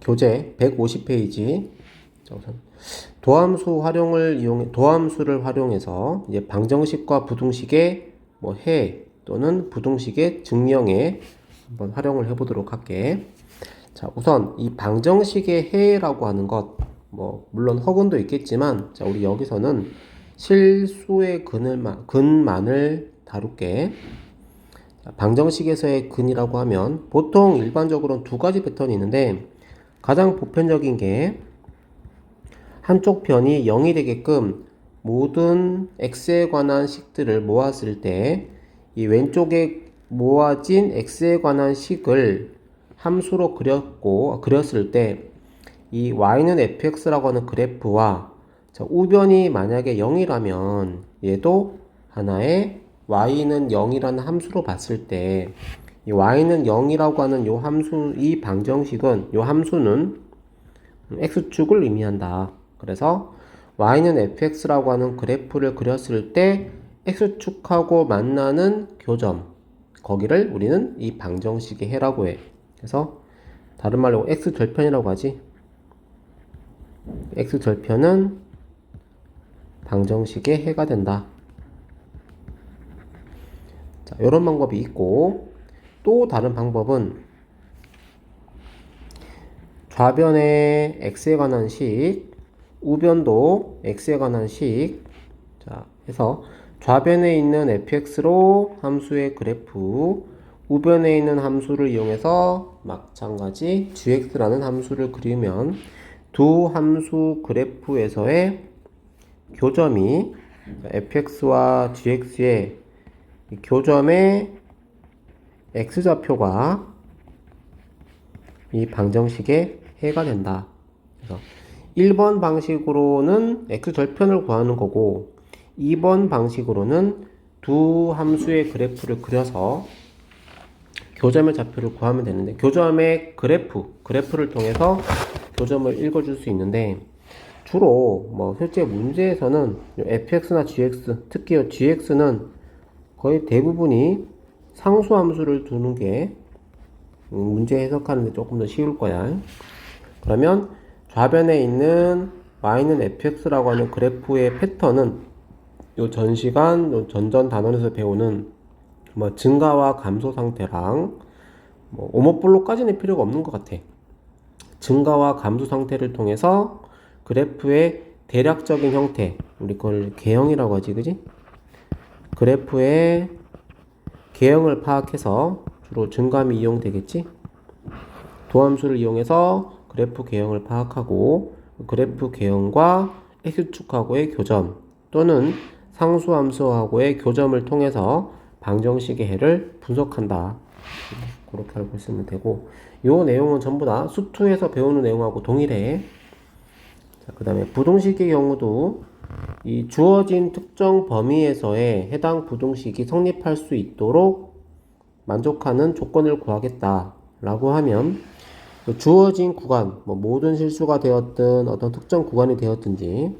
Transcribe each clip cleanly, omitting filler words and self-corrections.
교재 150페이지. 도함수를 활용해서 이제 방정식과 부등식의 해 또는 부등식의 증명에 한번 활용을 해보도록 할게. 자, 우선 이 방정식의 해라고 하는 것, 물론 허근도 있겠지만, 자, 우리 여기서는 실수의 근만을 다룰게. 자, 방정식에서의 근이라고 하면 보통 일반적으로는 두 가지 패턴이 있는데, 가장 보편적인 게 한쪽 편이 0이 되게끔 모든 x에 관한 식들을 모았을 때 이 왼쪽에 모아진 x에 관한 식을 함수로 그렸을 때 이 y는 fx라고 하는 그래프와 우변이 만약에 0이라면 얘도 하나의 y는 0이라는 함수로 봤을 때 이 y는 0이라고 하는 요 함수, 이 방정식은, 요 함수는 x축을 의미한다. 그래서 y는 fx라고 하는 그래프를 그렸을 때 x축하고 만나는 교점, 거기를 우리는 이 방정식의 해라고 해. 그래서 다른 말로 x절편이라고 하지. x절편은 방정식의 해가 된다. 자, 이런 방법이 있고, 또 다른 방법은 좌변에 x에 관한 식, 우변도 x에 관한 식. 자, 해서 좌변에 있는 fx로 함수의 그래프, 우변에 있는 함수를 이용해서 마찬가지 gx라는 함수를 그리면 두 함수 그래프에서의 교점이 fx와 gx의 교점의 x좌표가 이 방정식의 해가 된다. 그래서 1번 방식으로는 x절편을 구하는 거고 2번 방식으로는 두 함수의 그래프를 그려서 교점의 좌표를 구하면 되는데, 교점의 그래프를 통해서 교점을 읽어줄 수 있는데, 주로 실제 문제에서는 fx나 gx, 특히 gx는 거의 대부분이 상수함수를 두는 게 문제 해석하는데 조금 더 쉬울 거야. 그러면 좌변에 있는 y는 fx라고 하는 그래프의 패턴은 요 전 시간, 요 전전 단원에서 배우는 증가와 감소 상태랑 오목블록까지는 필요가 없는 것 같아. 증가와 감소 상태를 통해서 그래프의 대략적인 형태, 우리 그걸 개형이라고 하지, 그지? 그래프의 개형을 파악해서 주로 증감이 이용되겠지? 도함수를 이용해서 그래프 개형을 파악하고 그래프 개형과 x축하고의 교점 또는 상수함수하고의 교점을 통해서 방정식의 해를 분석한다. 그렇게 알고 있으면 되고, 요 내용은 전부 다 수투에서 배우는 내용하고 동일해. 자, 그 다음에 부등식의 경우도 이 주어진 특정 범위에서의 해당 부등식이 성립할 수 있도록 만족하는 조건을 구하겠다 라고 하면 주어진 구간, 모든 실수가 되었든 어떤 특정 구간이 되었든지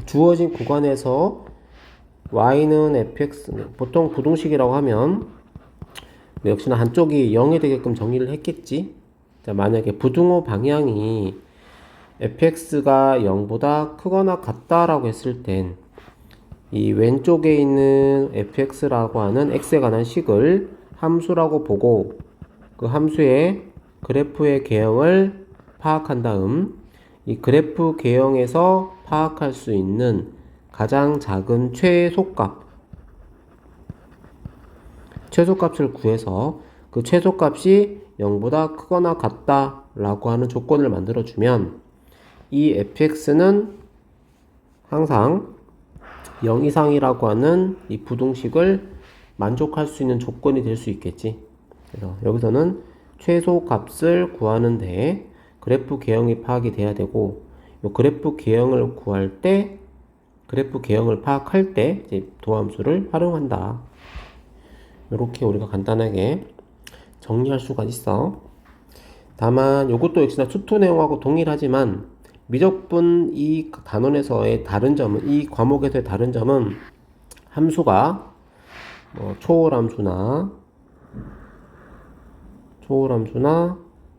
주어진 구간에서 y는 fx, 보통 부등식이라고 하면 역시나 한쪽이 0이 되게끔 정의를 했겠지. 자, 만약에 부등호 방향이 fx가 0보다 크거나 같다라고 했을 땐 이 왼쪽에 있는 fx라고 하는 x에 관한 식을 함수라고 보고 그 함수의 그래프의 개형을 파악한 다음 이 그래프 개형에서 파악할 수 있는 가장 작은 최소값을 구해서 그 최소값이 0보다 크거나 같다 라고 하는 조건을 만들어주면 이 fx는 항상 0 이상이라고 하는 이 부등식을 만족할 수 있는 조건이 될 수 있겠지. 그래서 여기서는 최소값을 구하는데 그래프 개형이 파악이 돼야 되고, 이 그래프 개형을 구할 때, 그래프 개형을 파악할 때 이제 도함수를 활용한다. 이렇게 우리가 간단하게 정리할 수가 있어. 다만 이것도 역시나 수투 내용하고 동일하지만 미적분 이 단원에서의 다른 점은, 이 과목에서의 다른 점은 함수가 초월함수나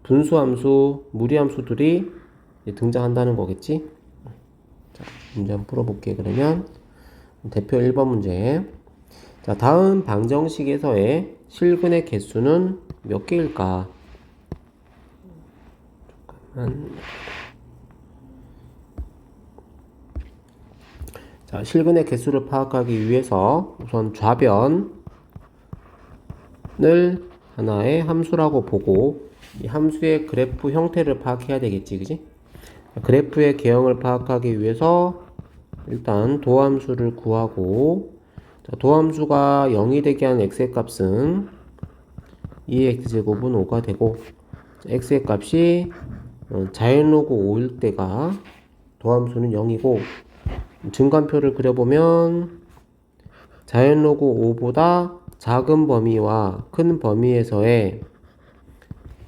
분수함수, 무리함수들이 등장한다는 거겠지? 자, 문제 한번 풀어볼게. 그러면 대표 1번 문제. 자, 다음 방정식에서의 실근의 개수는 몇 개일까? 자, 실근의 개수를 파악하기 위해서 우선 좌변을 하나의 함수라고 보고 이 함수의 그래프 형태를 파악해야 되겠지, 그지? 그래프의 개형을 파악하기 위해서 일단 도함수를 구하고, 자, 도함수가 0이 되게 하는 x의 값은 2x제곱은 5가 되고, x의 값이 자연로그 5일 때가 도함수는 0이고, 증간표를 그려보면 자연로그 5보다 작은 범위와 큰 범위에서의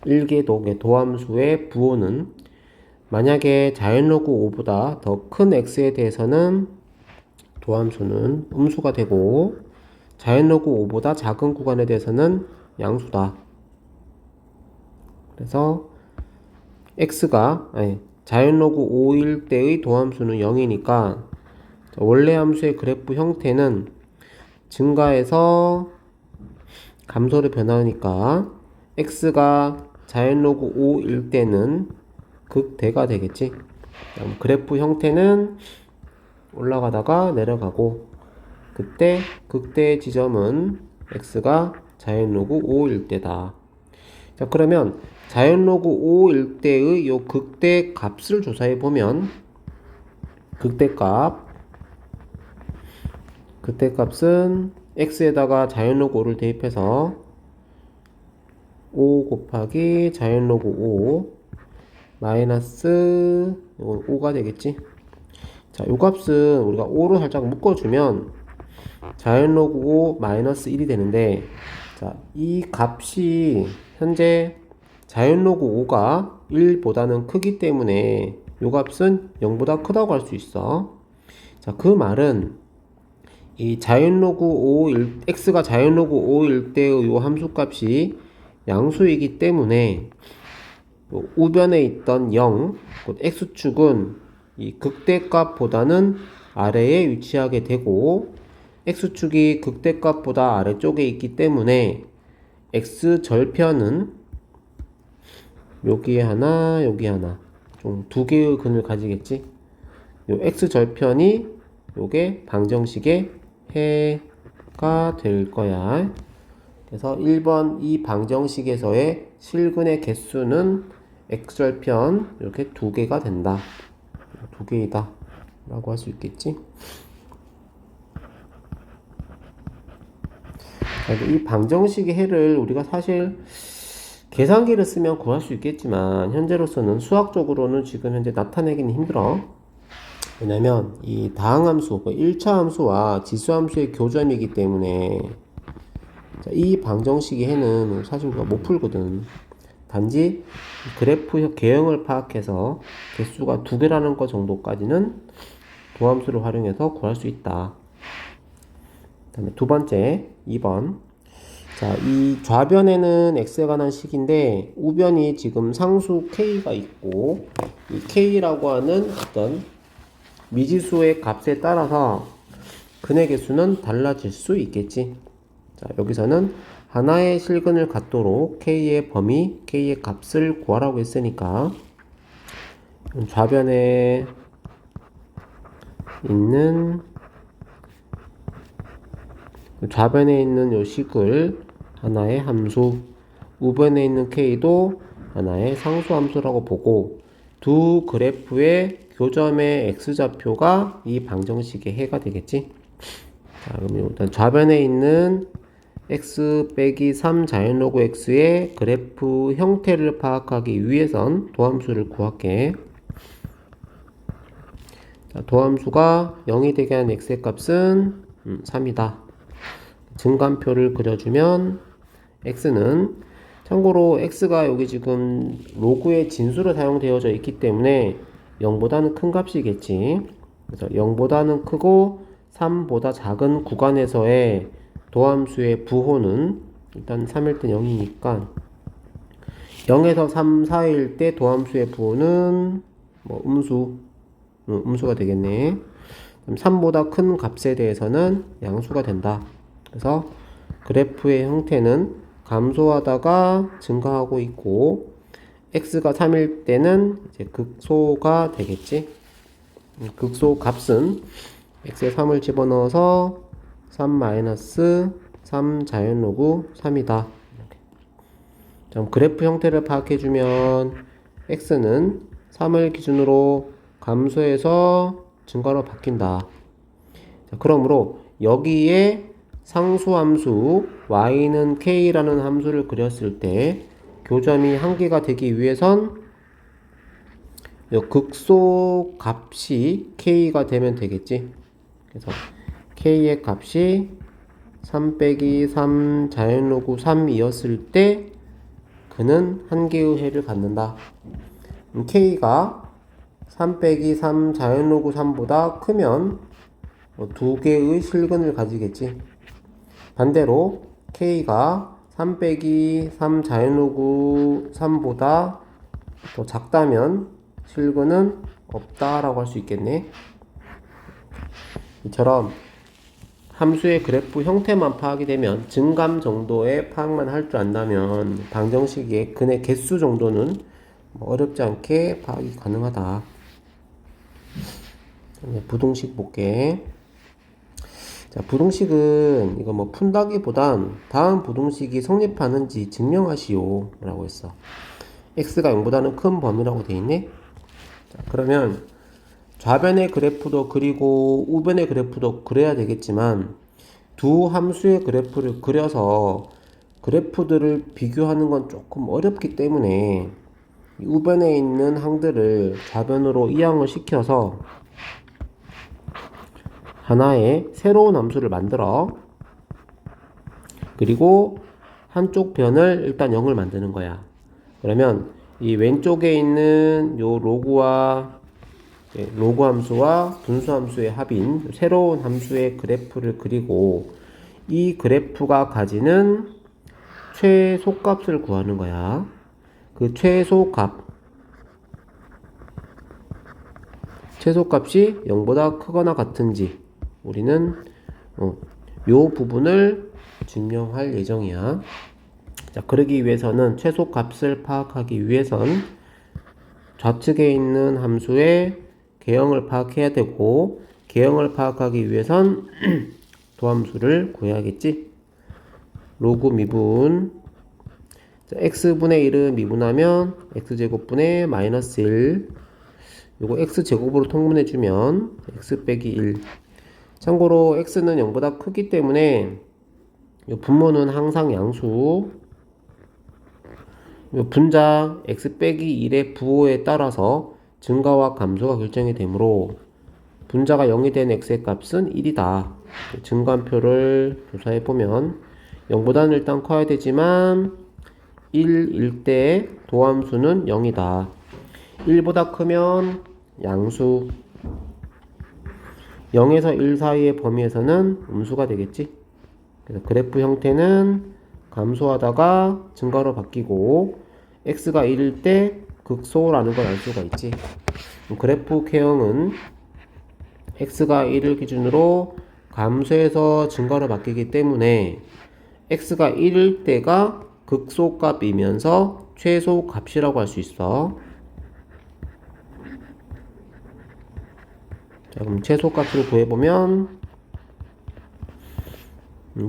1개 도함수의 부호는 만약에 자연로그 5보다 더 큰 x에 대해서는 도함수는 음수가 되고 자연로그 5보다 작은 구간에 대해서는 양수다. 그래서 x가 자연로그 5일 때의 도함수는 0이니까 원래 함수의 그래프 형태는 증가해서 감소로 변하니까 x가 자연로그 5일 때는 극대가 되겠지. 그래프 형태는 올라가다가 내려가고 그때 극대의 지점은 x가 자연로그 5일 때다. 자, 그러면 자연로그 5일 때의 요 극대 값을 조사해 보면 극대값은 x에다가 자연로그 5를 대입해서 5 곱하기 자연로그 5 마이너스 5가 되겠지. 자, 요 값은 우리가 5로 살짝 묶어주면 자연로그 5 마이너스 1이 되는데, 자, 이 값이 현재 자연로그 5가 1보다는 크기 때문에 요 값은 0보다 크다고 할 수 있어. 자, 그 말은 이 자연로그 5일, x가 자연로그 5일 때의 요 함수값이 양수이기 때문에 우변에 있던 0, 곧 x축은 이 극대값보다는 아래에 위치하게 되고 x축이 극대값보다 아래쪽에 있기 때문에 x절편은 여기에 하나, 여기 하나 좀 두 개의 근을 가지겠지. 요 x절편이 요게 방정식의 해가 될 거야. 그래서 1번 이 방정식에서의 실근의 개수는 x절편 이렇게 두 개가 된다. 두 개이다 라고 할 수 있겠지. 이 방정식의 해를 우리가 사실 계산기를 쓰면 구할 수 있겠지만 현재로서는 수학적으로는 지금 현재 나타내기는 힘들어. 왜냐면 이 다항함수, 1차 함수와 지수함수의 교점이기 때문에 이 방정식의 해는 사실 우리가 못 풀거든. 단지 그래프 개형을 파악해서 개수가 두 개라는 것 정도까지는 도함수를 활용해서 구할 수 있다. 그다음에 두 번째, 2번. 자, 이 좌변에는 x에 관한 식인데 우변이 지금 상수 k가 있고 이 k라고 하는 어떤 미지수의 값에 따라서 근의 개수는 달라질 수 있겠지. 자, 여기서는 하나의 실근을 갖도록 k의 범위, k의 값을 구하라고 했으니까 좌변에 있는 요 식을 하나의 함수, 우변에 있는 k도 하나의 상수함수라고 보고 두 그래프의 교점의 x좌표가 이 방정식의 해가 되겠지. 자, 그럼 일단 좌변에 있는 x 빼기 3 자연로그 x의 그래프 형태를 파악하기 위해선 도함수를 구할게. 자, 도함수가 0이 되게 하는 x의 값은 3이다. 증간표를 그려주면 x는 참고로 x가 여기 지금 로그의 진수로 사용되어져 있기 때문에 0보다는 큰 값이겠지. 그래서 0보다는 크고 3보다 작은 구간에서의 도함수의 부호는 일단 3일 때 0이니까 0에서 3 사이일 때 도함수의 부호는 뭐 음수가 되겠네. 3보다 큰 값에 대해서는 양수가 된다. 그래서 그래프의 형태는 감소하다가 증가하고 있고 x가 3일 때는 이제 극소가 되겠지. 극소 값은 x에 3을 집어넣어서 3-3 자연로그 3이다. 그래프 형태를 파악해주면 x는 3을 기준으로 감소해서 증가로 바뀐다. 자, 그러므로 여기에 상수함수 y는 k라는 함수를 그렸을 때 교점이 한 개가 되기 위해선 극소 값이 k가 되면 되겠지. 그래서 k의 값이 3 빼기 3 자연로그 3이었을 때 그는 한 개의 해를 갖는다. k가 3 빼기 3 자연로그 3보다 크면 두 개의 실근을 가지겠지. 반대로 k가 3 빼기 3 자연로그 3보다 더 작다면 실근은 없다라고 할 수 있겠네. 이처럼 함수의 그래프 형태만 파악이 되면 증감 정도의 파악만 할 줄 안다면 방정식의 근의 개수 정도는 어렵지 않게 파악이 가능하다. 부등식 볼게. 자, 부등식은 이거 뭐 푼다기보단 다음 부등식이 성립하는지 증명하시오 라고 했어. x가 0보다는 큰 범위라고 돼 있네. 자, 그러면 좌변의 그래프도 그리고 우변의 그래프도 그려야 되겠지만 두 함수의 그래프를 그려서 그래프들을 비교하는 건 조금 어렵기 때문에 우변에 있는 항들을 좌변으로 이항을 시켜서 하나의 새로운 함수를 만들어 그리고 한쪽 변을 일단 0을 만드는 거야. 그러면 이 왼쪽에 있는 요 로그 함수와 분수 함수의 합인 새로운 함수의 그래프를 그리고 이 그래프가 가지는 최소값을 구하는 거야. 그 최소값이 0보다 크거나 같은지 우리는 요 부분을 증명할 예정이야. 자, 그러기 위해서는 최소값을 파악하기 위해선 좌측에 있는 함수의 개형을 파악해야 되고 개형을 파악하기 위해선 도함수를 구해야겠지. 로그 미분 자, x분의 1은 미분하면 x제곱분의 마이너스 1 요거 x제곱으로 통분해주면 x 빼기 1 참고로 x는 0보다 크기 때문에 요 분모는 항상 양수 요 분자 x 빼기 1의 부호에 따라서 증가와 감소가 결정이 되므로 분자가 0이 된 x의 값은 1이다. 증가표를 조사해보면 0보다는 일단 커야 되지만 1일 때 도함수는 0이다. 1보다 크면 양수 0에서 1 사이의 범위에서는 음수가 되겠지. 그래서 그래프 형태는 감소하다가 증가로 바뀌고 x가 1일 때 극소라는 걸 알 수가 있지. 그래프 K형은 x가 1을 기준으로 감소해서 증가로 바뀌기 때문에 x가 1일 때가 극소값이면서 최소값이라고 할 수 있어. 자, 그럼 최소값을 구해보면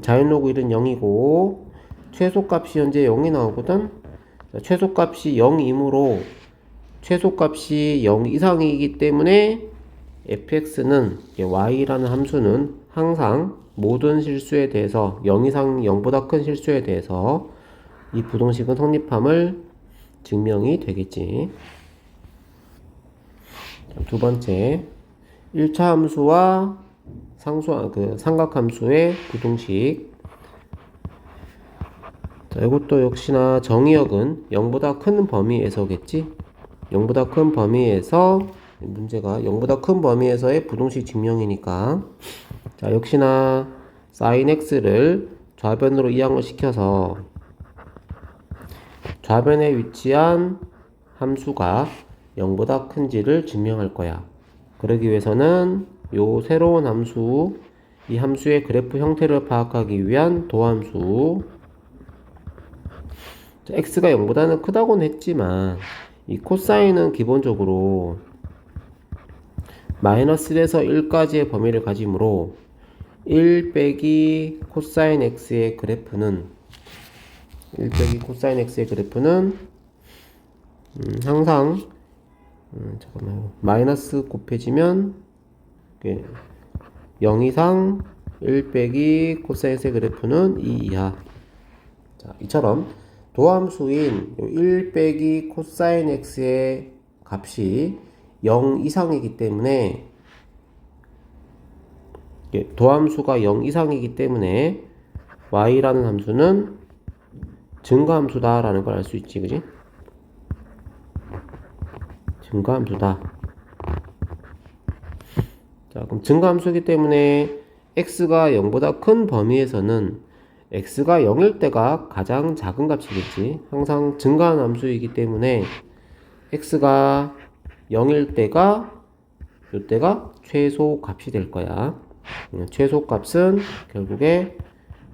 자연로그 1은 0이고 최소값이 현재 0이 나오거든. 자, 최소값이 0이므로 최소값이 0 이상이기 때문에 fx는 y라는 함수는 항상 모든 실수에 대해서 0 이상 0보다 큰 실수에 대해서 이 부등식은 성립함을 증명이 되겠지. 자, 두 번째 1차 함수와 삼각함수의 부등식. 자, 이것도 역시나 정의역은 0보다 큰 범위에서겠지. 0보다 큰 범위에서 문제가 0보다 큰 범위에서의 부등식 증명이니까 자, 역시나 sin x를 좌변으로 이항을 시켜서 좌변에 위치한 함수가 0보다 큰지를 증명할 거야. 그러기 위해서는 요 새로운 함수, 이 함수의 그래프 형태를 파악하기 위한 도함수, x가 0보다는 크다고는 했지만 이 코사인은 기본적으로 마이너스 1에서 1까지의 범위를 가지므로 1 빼기 코사인 x의 그래프는 항상 잠깐만요. 마이너스 곱해지면 0 이상 1 빼기 코사인 x의 그래프는 2 이하. 자, 이처럼 도함수인 1 빼기 코사인 x의 값이 0 이상이기 때문에 도함수가 0 이상이기 때문에 y라는 함수는 증가함수다 라는 걸 알 수 있지, 그지? 증가함수다. 자, 그럼 증가함수이기 때문에 x가 0보다 큰 범위에서는 x가 0일 때가 가장 작은 값이겠지. 항상 증가한 함수이기 때문에 x가 0일 때가 이때가 최소 값이 될 거야. 최소 값은 결국에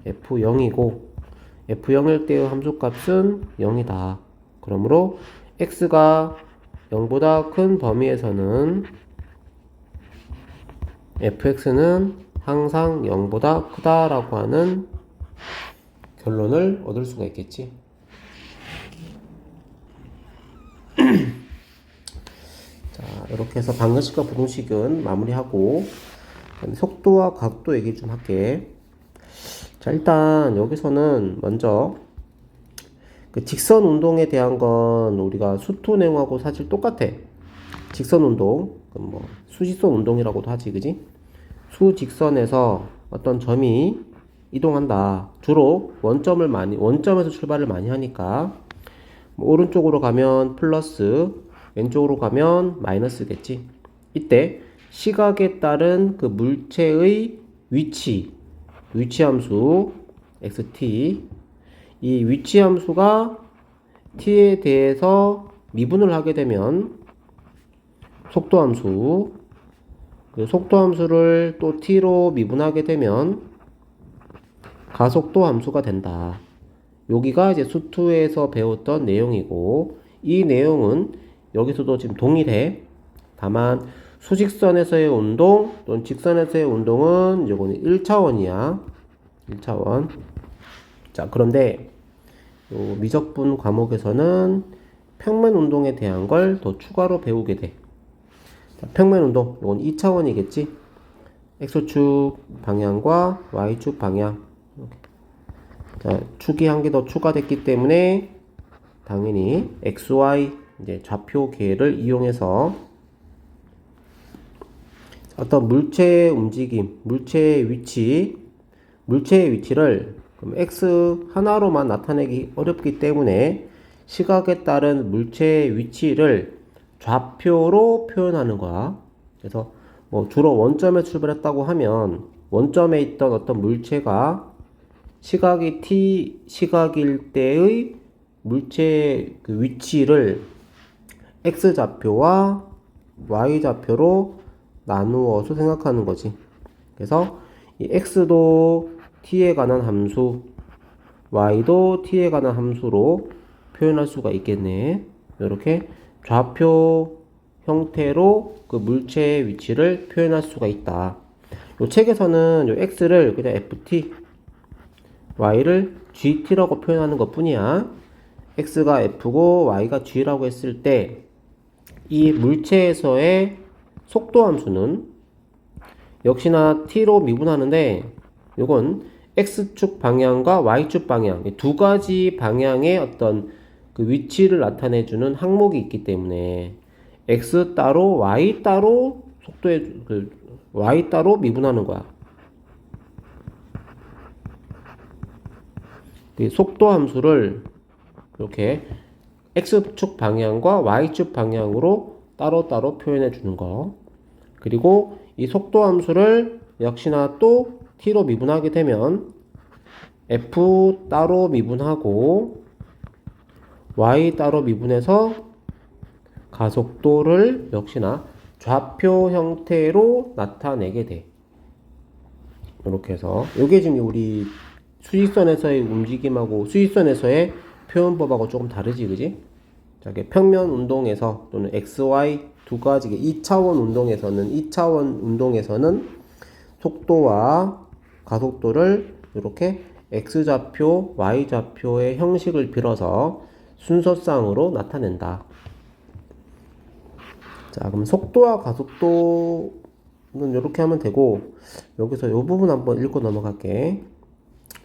f0이고 f0일 때의 함수 값은 0이다. 그러므로 x가 0보다 큰 범위에서는 fx는 항상 0보다 크다라고 하는 결론을 얻을 수가 있겠지. 자, 이렇게 해서 방정식과 부등식은 마무리하고 속도와 각도 얘기 좀 할게. 자, 일단 여기서는 먼저 그 직선 운동에 대한 건 우리가 수토 내용하고 사실 똑같아. 직선 운동, 뭐 수직선 운동이라고도 하지, 그지? 수직선에서 어떤 점이 이동한다. 주로 원점에서 출발을 많이 하니까 뭐 오른쪽으로 가면 플러스, 왼쪽으로 가면 마이너스겠지. 이때 시각에 따른 그 물체의 위치함수 xt, 이 위치함수가 t에 대해서 미분을 하게 되면 속도함수, 그 속도함수를 또 t로 미분하게 되면 가속도 함수가 된다. 여기가 이제 수투에서 배웠던 내용이고, 이 내용은 여기서도 지금 동일해. 다만 수직선에서의 운동 또는 직선에서의 운동은 이거는 1차원이야. 1차원. 자, 그런데 요 미적분 과목에서는 평면 운동에 대한 걸 더 추가로 배우게 돼. 자, 평면 운동, 이건 2차원이겠지. x축 방향과 y축 방향. 자, 축이 한 개 더 추가됐기 때문에 당연히 xy 이제 좌표 계를 이용해서 어떤 물체의 움직임, 물체의 위치를 그럼 x 하나로만 나타내기 어렵기 때문에 시각에 따른 물체의 위치를 좌표로 표현하는 거야. 그래서 뭐 주로 원점에 출발했다고 하면 원점에 있던 어떤 물체가 시각이 t 시각일 때의 물체의 그 위치를 x좌표와 y좌표로 나누어서 생각하는 거지. 그래서 이 x도 t에 관한 함수, y도 t에 관한 함수로 표현할 수가 있겠네. 이렇게 좌표 형태로 그 물체의 위치를 표현할 수가 있다. 이 책에서는 요 x를 그냥 ft, y를 gt라고 표현하는 것 뿐이야. x가 f고 y가 g라고 했을 때 이 물체에서의 속도 함수는 역시나 t로 미분하는데 이건 x축 방향과 y축 방향 두 가지 방향의 어떤 그 위치를 나타내주는 항목이 있기 때문에 x 따로 y 따로 y 따로 미분하는 거야. 그 속도 함수를 이렇게 x축 방향과 y축 방향으로 따로따로 표현해 주는 거. 그리고 이 속도 함수를 역시나 또 t로 미분하게 되면 f 따로 미분하고 y 따로 미분해서 가속도를 역시나 좌표 형태로 나타내게 돼. 이렇게 해서 이게 지금 우리 수직선에서의 움직임하고 수직선에서의 표현법하고 조금 다르지, 그지? 자, 이게 평면 운동에서 또는 XY 두 가지 2차원 운동에서는 속도와 가속도를 이렇게 X좌표, Y좌표의 형식을 빌어서 순서상으로 나타낸다. 자, 그럼 속도와 가속도는 이렇게 하면 되고, 여기서 이 부분 한번 읽고 넘어갈게.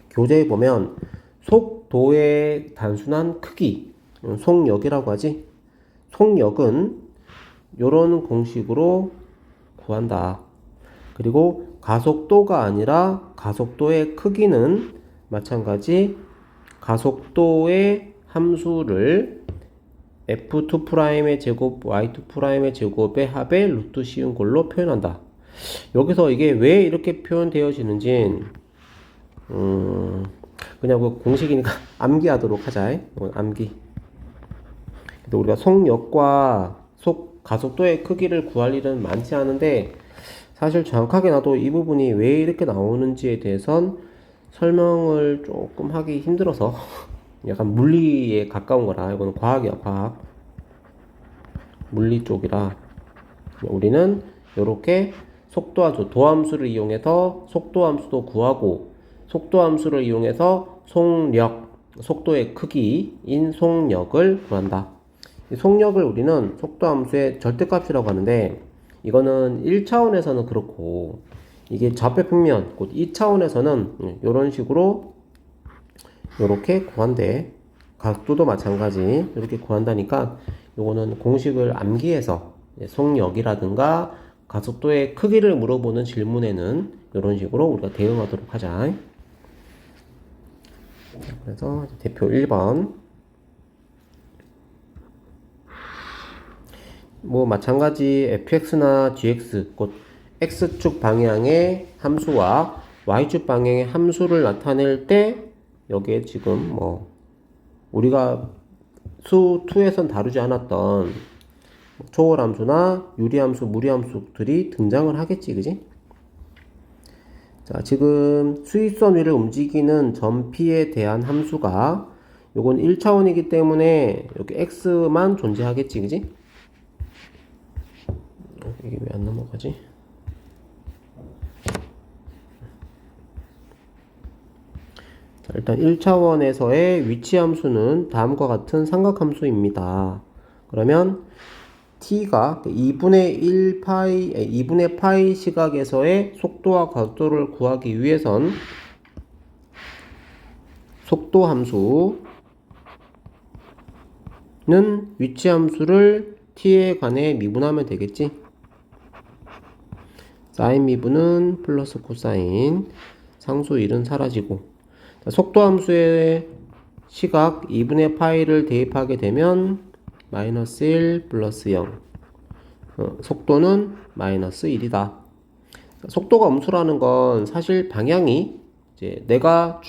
교재에 보면 속도의 단순한 크기, 속력이라고 하지. 속력은 이런 공식으로 구한다. 그리고 가속도가 아니라 가속도의 크기는 마찬가지 가속도의 함수를 f2'의 제곱, y2'의 제곱의 합의 루트 씌운 걸로 표현한다. 여기서 이게 왜 이렇게 표현되어지는지 그냥 그 공식이니까 암기하도록 하자. 암기. 우리가 속력과 가속도의 크기를 구할 일은 많지 않은데 사실 정확하게 나도 이 부분이 왜 이렇게 나오는지에 대해선 설명을 조금 하기 힘들어서 약간 물리에 가까운 거라. 이거는 과학이야, 과학. 물리 쪽이라 우리는 이렇게 속도함수, 도함수를 이용해서 속도함수도 구하고 속도함수를 이용해서 속력, 속도의 크기인 속력을 구한다. 이 속력을 우리는 속도함수의 절대값이라고 하는데 이거는 1차원에서는 그렇고 이게 좌표 평면, 곧 2차원에서는 이런 식으로 이렇게 구한대. 각도도 마찬가지 이렇게 구한다니까 요거는 공식을 암기해서 속력이라든가 가속도의 크기를 물어보는 질문에는 이런 식으로 우리가 대응하도록 하자. 그래서 대표 1번 뭐 마찬가지 fx나 gx 곧 x축 방향의 함수와 y축 방향의 함수를 나타낼 때 여기에 지금 뭐 우리가 수 2에선 다루지 않았던 초월함수나 유리함수, 무리함수들이 등장을 하겠지, 그지? 자, 지금 수직선 위를 움직이는 점 P에 대한 함수가 요건 1차원이기 때문에 여기 x만 존재하겠지, 그지? 이게 왜 안 넘어가지? 자, 일단 1차원에서의 위치함수는 다음과 같은 삼각함수입니다. 그러면 t가 2분의 파이 시각에서의 속도와 가속도를 구하기 위해선 속도함수는 위치함수를 t에 관해 미분하면 되겠지. 사인 미분은 플러스 코사인, 상수 1은 사라지고, 속도함수의 시각 2분의 파이를 대입하게 되면 마이너스 1 플러스 0, 속도는 마이너스 1이다. 속도가 음수라는 건 사실 방향이 이제 내가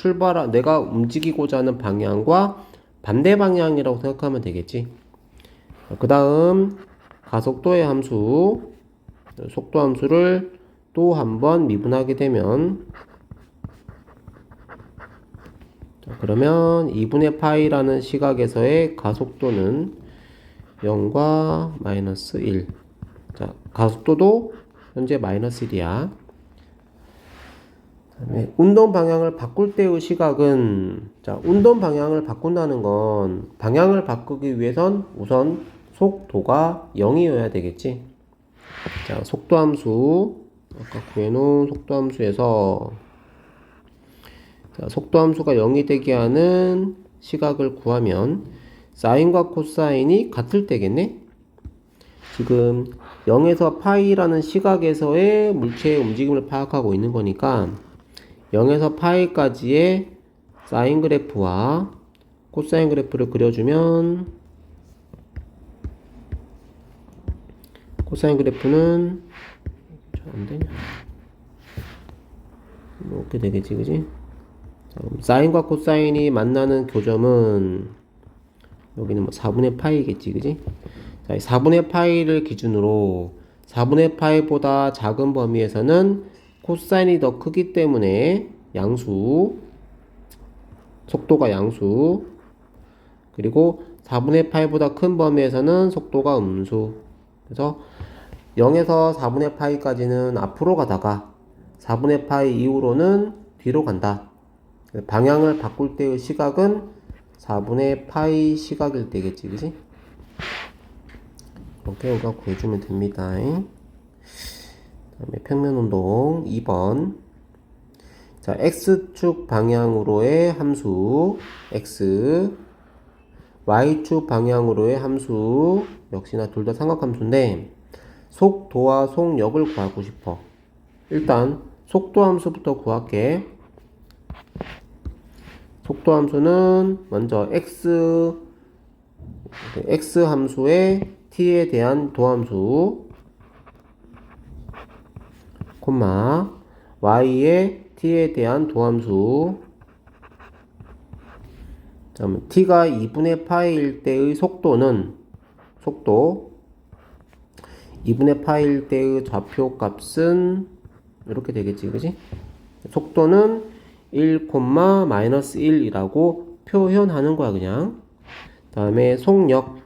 움직이고자 하는 방향과 반대 방향이라고 생각하면 되겠지. 그 다음 가속도의 함수, 속도 함수를 또 한번 미분하게 되면 그러면 2분의 파이라는 시각에서의 가속도는 0과 마이너스 1. 자, 가속도도 현재 마이너스 1이야. 그다음에 운동 방향을 바꿀 때의 시각은, 자, 운동 방향을 바꾼다는 건 방향을 바꾸기 위해선 우선 속도가 0이어야 되겠지. 자, 속도함수, 아까 구해놓은 속도함수에서 자, 속도함수가 0이 되게 하는 시각을 구하면 사인과 코사인이 같을 때겠네? 지금 0에서 파이라는 시각에서의 물체의 움직임을 파악하고 있는 거니까 0에서 파이까지의 사인 그래프와 코사인 그래프를 그려주면 코사인 그래프는 안되냐? 이렇게 되겠지, 그지? 자, 그럼 사인과 코사인이 만나는 교점은 여기는 뭐 4분의 파이겠지, 그지? 자, 4분의 파이를 기준으로 4분의 파이보다 작은 범위에서는 코사인이 더 크기 때문에 양수, 속도가 양수, 그리고 4분의 파이보다 큰 범위에서는 속도가 음수. 그래서 0에서 4분의 파이까지는 앞으로 가다가 4분의 파이 이후로는 뒤로 간다. 방향을 바꿀 때의 시각은 4분의 파이 시각일 때겠지, 그지? 이렇게 우리가 구해주면 됩니다. 다음에 평면운동 2번. 자, x축 방향으로의 함수 x, y축 방향으로의 함수 역시나 둘 다 삼각함수인데 속도와 속력을 구하고 싶어. 일단 속도 함수부터 구할게. 속도 함수는 먼저 x 함수의 t에 대한 도함수, 콤마 y의 t에 대한 도함수. 다음 t가 2분의 파이일 때의 속도는 2분의 파이일 때의 좌표 값은 이렇게 되겠지, 그지? 속도는 1, 마이너스 1이라고 표현하는 거야, 그냥. 다음에 속력.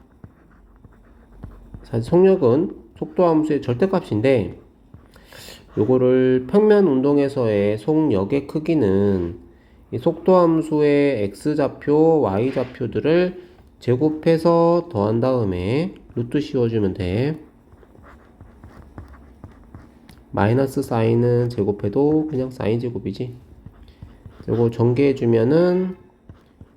사실 속력은 속도 함수의 절대값인데 요거를 평면 운동에서의 속력의 크기는 이 속도 함수의 x좌표, y좌표들을 제곱해서 더한 다음에 루트 씌워주면 돼. 마이너스 사인은 제곱해도 그냥 사인 제곱이지. 요거 전개해주면은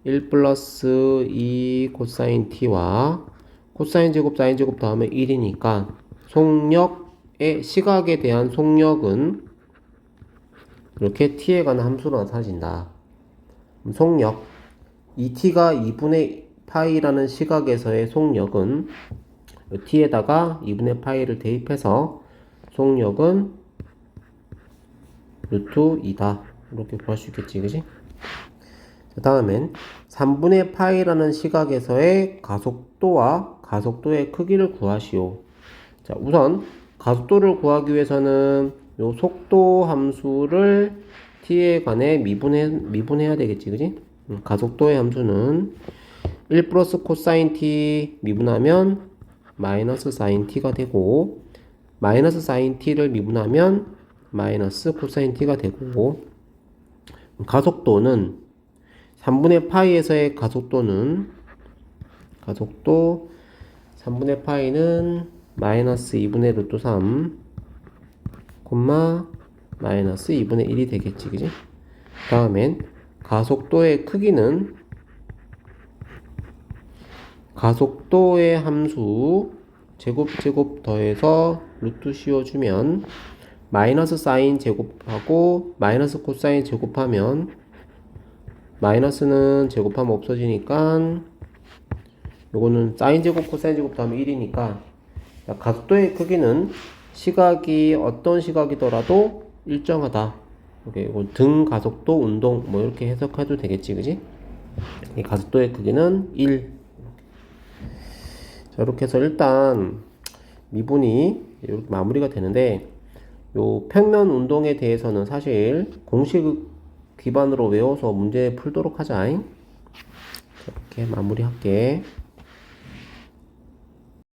1 플러스 2 코사인 t와 코사인 제곱, 사인 제곱 더하면 1이니까 속력의 시각에 대한 속력은 이렇게 t에 관한 함수로 나타진다. 속력, 이 t가 2분의 파이라는 시각에서의 속력은 t에다가 2분의 파이를 대입해서 속력은 루트 2다. 이렇게 구할 수 있겠지, 그지? 자, 다음엔 3분의 파이라는 시각에서의 가속도와 가속도의 크기를 구하시오. 자, 우선 가속도를 구하기 위해서는 요 속도 함수를 t에 관해 미분해야 되겠지, 그지? 가속도의 함수는 1 플러스 코사인 t 미분하면 마이너스 사인 t가 되고, 마이너스 사인 t를 미분하면 마이너스 코사인 t가 되고, 가속도는 3분의 파이에서의 가속도 3분의 파이는 마이너스 2분의 루트 3 마이너스 2분의 1이 되겠지, 그지? 다음엔 가속도의 크기는 가속도의 함수 제곱 더해서 루트 씌워주면 마이너스 사인 제곱하고 마이너스 코사인 제곱하면 마이너스는 제곱하면 없어지니까 요거는 사인 제곱 코사인 제곱 더하면 1이니까 가속도의 크기는 시각이 어떤 시각이더라도 일정하다. 이거 등 가속도 운동 뭐 이렇게 해석해도 되겠지, 그지? 이 가속도의 크기는 1. 자, 이렇게 해서 일단 미분이 이렇게 마무리가 되는데 요 평면 운동에 대해서는 사실 공식 기반으로 외워서 문제 풀도록 하자. 이렇게 마무리할게.